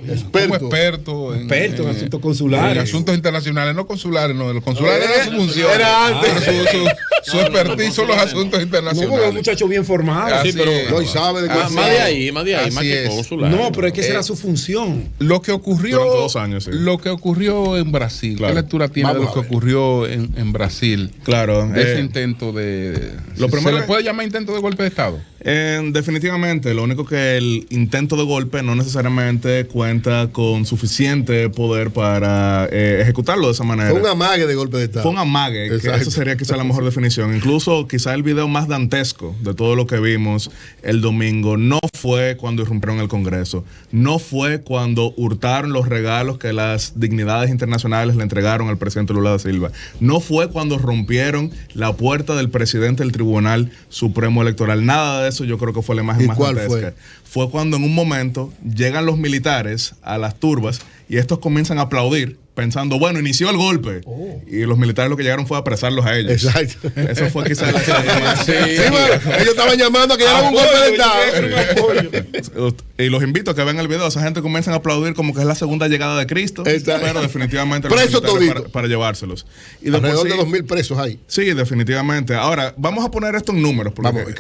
experto en asuntos consulares. En asuntos internacionales, no consulares, no. Los consulares era su función. Era antes. Su expertise son los asuntos internacionales. No, un muchacho bien formado. Sí, pero no, y sabe de qué más de ahí, más que consular. No, pero es que esa era su función. Lo que ocurrió. Durante 2 años, sí. Lo que ocurrió en Brasil. Claro. ¿Qué lectura tiene de lo que ocurrió en Brasil? Claro. De ese intento de. ¿Se le puede llamar intento de golpe de Estado? Definitivamente, lo único que el intento de golpe no necesariamente cuenta con suficiente poder para ejecutarlo de esa manera. Fue un amague de golpe de Estado. Fue un amague, que eso sería quizá la mejor definición. Incluso quizá el video más dantesco de todo lo que vimos el domingo no fue cuando irrumpieron el Congreso, no fue cuando hurtaron los regalos que las dignidades internacionales le entregaron al presidente Lula da Silva, no fue cuando rompieron la puerta del presidente del Tribunal Supremo Electoral, nada de eso yo creo que fue la imagen más dantesca. Fue cuando en un momento llegan los militares a las turbas y estos comienzan a aplaudir pensando, bueno, inició el golpe. Y los militares lo que llegaron fue a apresarlos a ellos. Exacto. Eso fue quizás ellos estaban llamando a que dieran un golpe de Estado. Y los invito a que vean el video. Esa gente comienza a aplaudir como que es la segunda llegada de Cristo. Pero definitivamente presos toditos para llevárselos. Y alrededor de 2,000 presos hay. Sí, definitivamente. Ahora, vamos a poner esto en números porque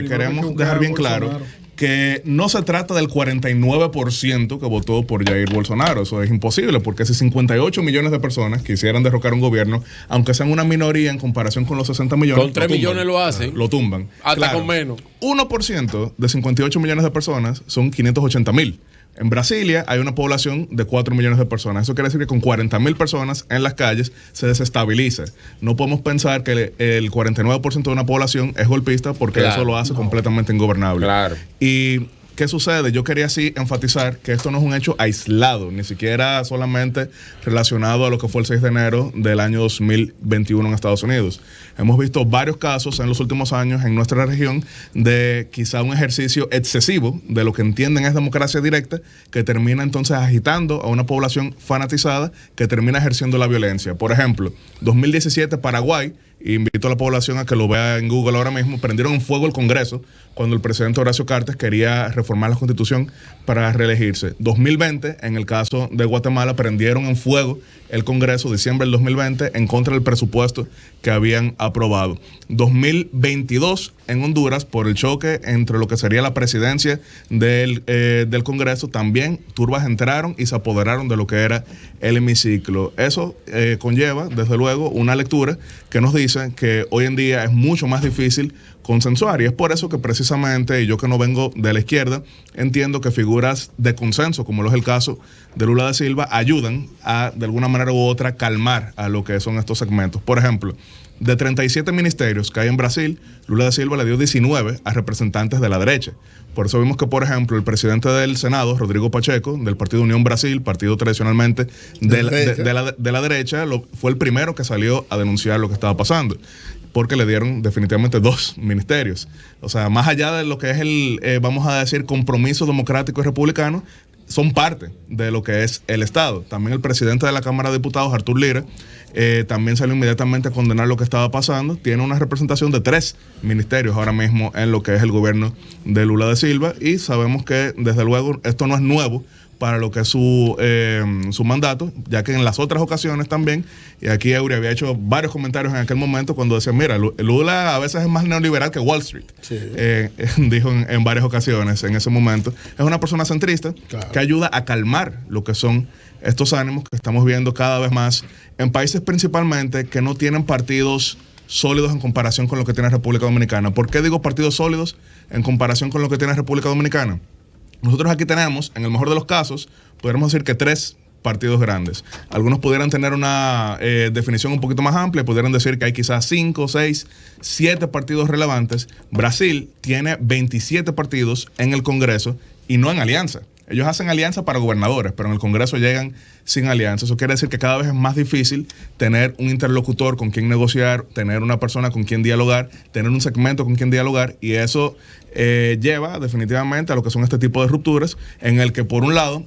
queremos dejar bien claro que no se trata del 49% que votó por Jair Bolsonaro. Eso es imposible, porque si 58 millones de personas quisieran derrocar un gobierno, aunque sean una minoría en comparación con los 60 millones, con 3 millones lo hacen. Lo tumban. Hasta con menos. 1% de 58 millones de personas son 580,000. En Brasilia hay una población de 4 millones de personas. Eso quiere decir que con 40,000 personas en las calles se desestabiliza. No podemos pensar que el 49% de una población es golpista, porque eso lo hace completamente ingobernable. Claro. Y ¿qué sucede? Yo quería así enfatizar que esto no es un hecho aislado, ni siquiera solamente relacionado a lo que fue el 6 de enero del año 2021 en Estados Unidos. Hemos visto varios casos en los últimos años en nuestra región de quizá un ejercicio excesivo de lo que entienden es democracia directa, que termina entonces agitando a una población fanatizada que termina ejerciendo la violencia. Por ejemplo, 2017 Paraguay, invito a la población a que lo vea en Google ahora mismo, prendieron en fuego el Congreso cuando el presidente Horacio Cartes quería reformar la Constitución para reelegirse. 2020, en el caso de Guatemala, prendieron en fuego el Congreso, diciembre del 2020, en contra del presupuesto que habían aprobado. 2022, en Honduras, por el choque entre lo que sería la presidencia del Congreso, también turbas entraron y se apoderaron de lo que era el hemiciclo. Eso conlleva, desde luego, una lectura que nos dice que hoy en día es mucho más difícil consensuar, y es por eso que precisamente, y yo que no vengo de la izquierda, entiendo que figuras de consenso, como lo es el caso de Lula da Silva, ayudan a, de alguna manera u otra, calmar a lo que son estos segmentos. Por ejemplo, de 37 ministerios que hay en Brasil, Lula da Silva le dio 19 a representantes de la derecha. Por eso vimos que, por ejemplo, el presidente del Senado, Rodrigo Pacheco, del Partido Unión Brasil, partido tradicionalmente de la derecha, fue el primero que salió a denunciar lo que estaba pasando, porque le dieron definitivamente 2 ministerios. O sea, más allá de lo que es el, vamos a decir, compromiso democrático y republicano, son parte de lo que es el Estado. También el presidente de la Cámara de Diputados, Artur Lira, también salió inmediatamente a condenar lo que estaba pasando. Tiene una representación de 3 ministerios ahora mismo en lo que es el gobierno de Lula da Silva, y sabemos que, desde luego, esto no es nuevo para lo que es su mandato, ya que en las otras ocasiones también, y aquí Eury había hecho varios comentarios en aquel momento cuando decía, mira, Lula a veces es más neoliberal que Wall Street. Sí. Dijo en varias ocasiones en ese momento. Es una persona centrista, claro, que ayuda a calmar lo que son estos ánimos que estamos viendo cada vez más en países principalmente que no tienen partidos sólidos en comparación con lo que tiene República Dominicana. ¿Por qué digo partidos sólidos en comparación con lo que tiene República Dominicana? Nosotros aquí tenemos, en el mejor de los casos, podríamos decir que 3 partidos grandes. Algunos pudieran tener una definición un poquito más amplia, pudieran decir que hay quizás 5, 6, 7 partidos relevantes. Brasil tiene 27 partidos en el Congreso y no en alianza. Ellos hacen alianza para gobernadores, pero en el Congreso llegan sin alianza. Eso quiere decir que cada vez es más difícil tener un interlocutor con quien negociar, tener una persona con quien dialogar, tener un segmento con quien dialogar, y eso lleva definitivamente a lo que son este tipo de rupturas, en el que por un lado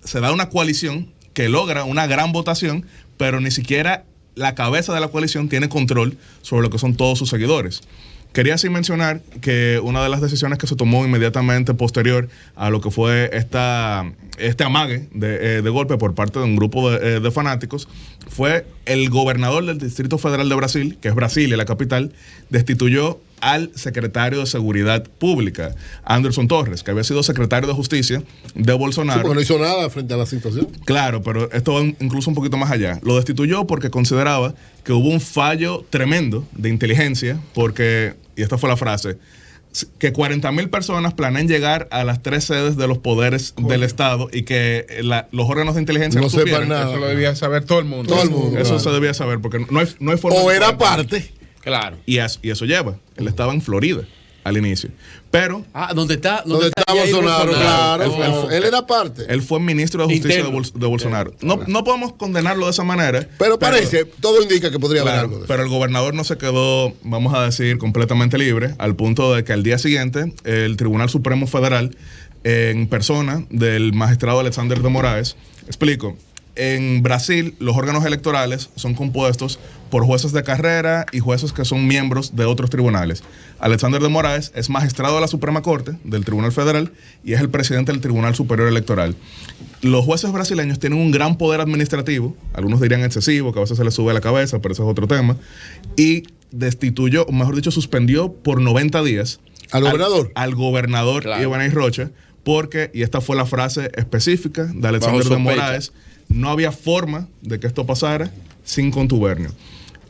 se da una coalición que logra una gran votación, pero ni siquiera la cabeza de la coalición tiene control sobre lo que son todos sus seguidores. Quería así mencionar que una de las decisiones que se tomó inmediatamente posterior a lo que fue este amague de golpe por parte de un grupo de fanáticos fue el gobernador del Distrito Federal de Brasil, que es Brasilia, la capital, destituyó al secretario de Seguridad Pública, Anderson Torres, que había sido secretario de Justicia de Bolsonaro. Sí, porque no hizo nada frente a la situación. Claro, pero esto va incluso un poquito más allá. Lo destituyó porque consideraba que hubo un fallo tremendo de inteligencia, porque, y esta fue la frase, que 40.000 personas planean llegar a las 3 sedes de los poderes del Estado y que los órganos de inteligencia no sepan nada. Eso lo debía saber todo el mundo. Todo el mundo. Eso se debía saber, porque no hay forma. O era parte. Claro. Y eso lleva. Él estaba en Florida al inicio. Pero. ¿Dónde está Bolsonaro? Claro. Él era parte. Él fue ministro de Justicia de Bolsonaro. No podemos condenarlo de esa manera. Pero parece, todo indica que podría haber algo de eso. Pero el gobernador no se quedó, vamos a decir, completamente libre, al punto de que al día siguiente, el Tribunal Supremo Federal, en persona del magistrado Alexander de Moraes, explico. En Brasil, los órganos electorales son compuestos por jueces de carrera y jueces que son miembros de otros tribunales. Alexander de Moraes es magistrado de la Suprema Corte, del Tribunal Federal, y es el presidente del Tribunal Superior Electoral. Los jueces brasileños tienen un gran poder administrativo, algunos dirían excesivo, que a veces se les sube a la cabeza, pero eso es otro tema, y destituyó, o mejor dicho, suspendió por 90 días ¿Al gobernador? Al gobernador, claro, Ibáñez Rocha, porque, y esta fue la frase específica de Alexander de Moraes, no había forma de que esto pasara sin contubernio.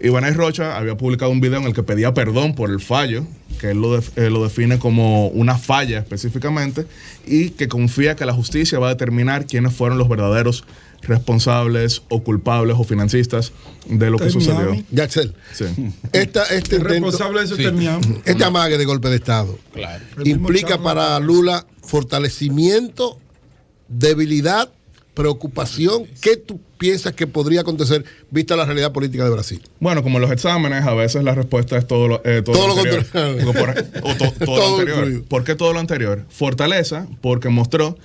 Ibáñez Rocha había publicado un video en el que pedía perdón por el fallo, que él lo define como una falla específicamente, y que confía que la justicia va a determinar quiénes fueron los verdaderos responsables o culpables o financistas de lo que sucedió. Yaxel, sí. Este responsable de eso terminamos. Este amague de golpe de Estado, claro, implica para Lula fortalecimiento, debilidad, preocupación. ¿Qué tú piensas que podría acontecer vista la realidad política de Brasil? Bueno, como en los exámenes, a veces la respuesta es todo lo anterior. Todo lo anterior. ¿Por qué todo lo anterior? Fortaleza, porque mostró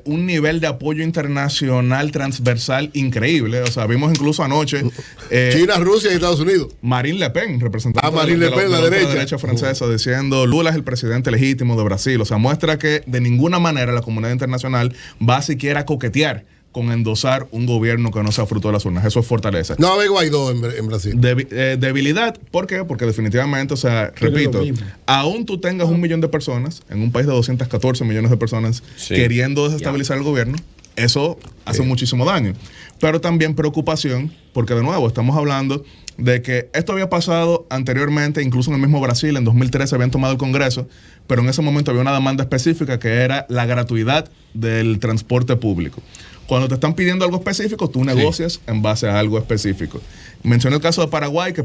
un nivel de apoyo internacional transversal increíble. O sea, vimos incluso anoche China, Rusia y Estados Unidos. Marine Le Pen, representante Marine Le Pen, la derecha francesa, diciendo Lula es el presidente legítimo de Brasil. O sea, muestra que de ninguna manera la comunidad internacional va a siquiera a coquetear con endosar un gobierno que no sea fruto de las urnas. Eso es fortaleza. No hay Guaidó en Brasil. Debilidad, ¿por qué? Porque definitivamente, o sea, repito, aún tú tengas 1 millón de personas, en un país de 214 millones de personas, queriendo desestabilizar el gobierno, eso hace muchísimo daño. Pero también preocupación, porque de nuevo, estamos hablando de que esto había pasado anteriormente, incluso en el mismo Brasil, en 2013 habían tomado el Congreso, pero en ese momento había una demanda específica que era la gratuidad del transporte público. Cuando te están pidiendo algo específico, tú negocias en base a algo específico. Mencioné el caso de Paraguay, que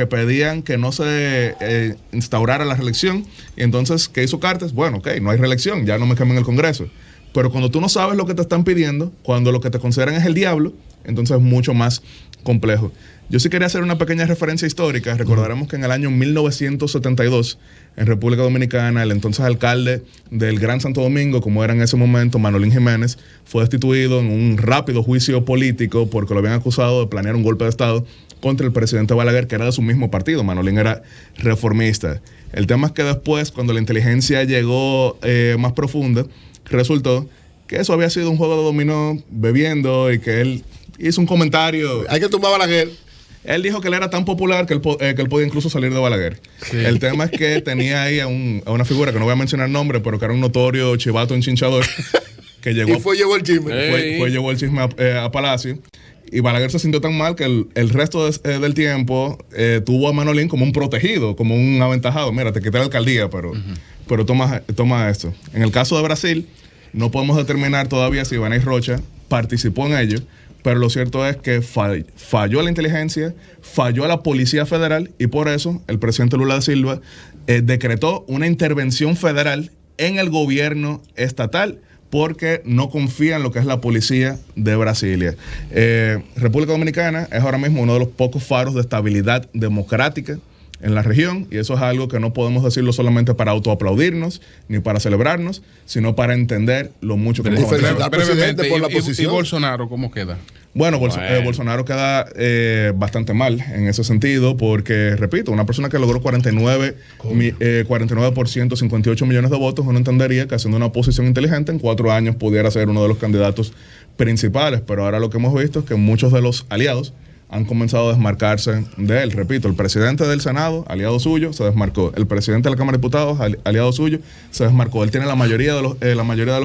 pedían que no se instaurara la reelección. Y entonces, ¿qué hizo Cartes? Bueno, ok, no hay reelección, ya no me quemen el Congreso. Pero cuando tú no sabes lo que te están pidiendo, cuando lo que te consideran es el diablo, entonces es mucho más complejo. Yo sí quería hacer una pequeña referencia histórica. Recordaremos que en el año 1972, en República Dominicana, el entonces alcalde del Gran Santo Domingo, como era en ese momento, Manolín Jiménez, fue destituido en un rápido juicio político porque lo habían acusado de planear un golpe de Estado contra el presidente Balaguer, que era de su mismo partido. Manolín era reformista. El tema es que después, cuando la inteligencia llegó más profunda, resultó que eso había sido un juego de dominó bebiendo y que él hizo un comentario. Hay que tumbar a Balaguer. Él dijo que él era tan popular que él podía incluso salir de Balaguer. Sí. El tema es que tenía ahí a una figura que no voy a mencionar el nombre, pero que era un notorio chivato enchinchador que llegó. Y llevó el chisme. Llevó el chisme a Palacio. Y Balaguer se sintió tan mal que el resto del tiempo tuvo a Manolín como un protegido, como un aventajado. Mira, te quité la alcaldía, pero toma esto. En el caso de Brasil, no podemos determinar todavía si Ibáñez Rocha participó en ello, pero lo cierto es que falló la inteligencia, falló la Policía Federal, y por eso el presidente Lula da Silva decretó una intervención federal en el gobierno estatal, porque no confía en lo que es la policía de Brasilia. República Dominicana es ahora mismo uno de los pocos faros de estabilidad democrática en la región, y eso es algo que no podemos decirlo solamente para autoaplaudirnos ni para celebrarnos, sino para entender lo mucho que hemos avanzado. ¿Y Bolsonaro cómo queda? Bueno, Bolsonaro queda bastante mal en ese sentido porque, repito, una persona que logró 49%, 58 millones de votos, uno entendería que haciendo una oposición inteligente en 4 años pudiera ser uno de los candidatos principales, pero ahora lo que hemos visto es que muchos de los aliados han comenzado a desmarcarse de él. Repito, el presidente del Senado, aliado suyo, se desmarcó. El presidente de la Cámara de Diputados, aliado suyo, se desmarcó. Él tiene la mayoría de los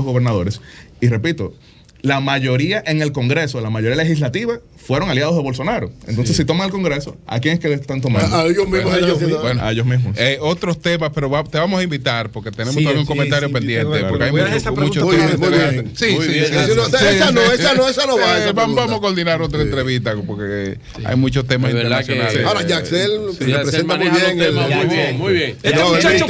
gobernadores. Y repito, la mayoría en el Congreso, la mayoría legislativa, fueron aliados de Bolsonaro. Entonces, si toman el Congreso, ¿a quién es que le están tomando? A ellos mismos. A ellos mismos. Otros temas, pero te vamos a invitar porque tenemos todavía un comentario pendiente. Porque hay muchos temas. Esa no va. Vamos a coordinar otra entrevista porque hay muchos temas internacionales. Ahora, Yaxel representa muy bien. Muy bien. Este muchacho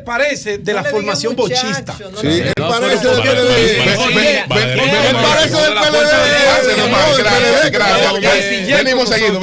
parece de la formación bochista. Sí, él parece del PLD. Venimos seguido.